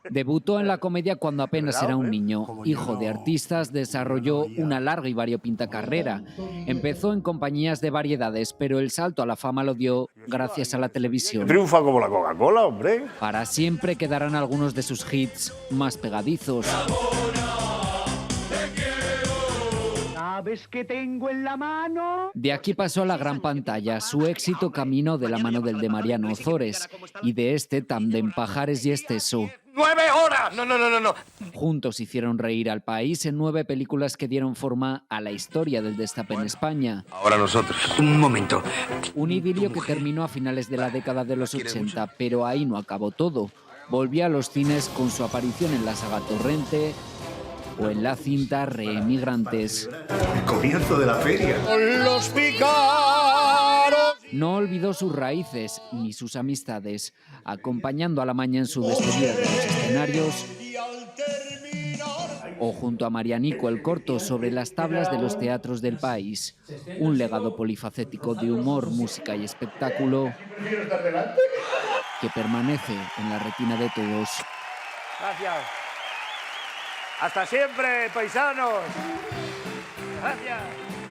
Debutó en la comedia cuando apenas era un niño. Hijo de artistas, desarrolló una larga y variopinta carrera. Empezó en compañías de variedades, pero el salto a la fama lo dio gracias a la televisión. Triunfa como la Coca-Cola, hombre. Para siempre quedarán algunos de sus hits más pegadizos. ¿Sabes qué tengo en la mano? De aquí pasó a la gran pantalla. Su éxito caminó de la mano del de Mariano Ozores y de este tándem Pajares y Esteso. 9 horas. No. Juntos hicieron reír al país en 9 películas que dieron forma a la historia del destape en España. Ahora nosotros. Un momento. Un idilio que terminó a finales de la década de los 80, pero ahí no acabó todo. Volvió a los cines con su aparición en la saga Torrente o en la cinta Reemigrantes. El comienzo de la feria. Los picaros. No olvidó sus raíces ni sus amistades, acompañando a la Maña en su despedida de los escenarios o junto a Marianico el corto sobre las tablas de los teatros del país. Un legado polifacético de humor, música y espectáculo que permanece en la retina de todos. Gracias. Hasta siempre, paisanos. Gracias.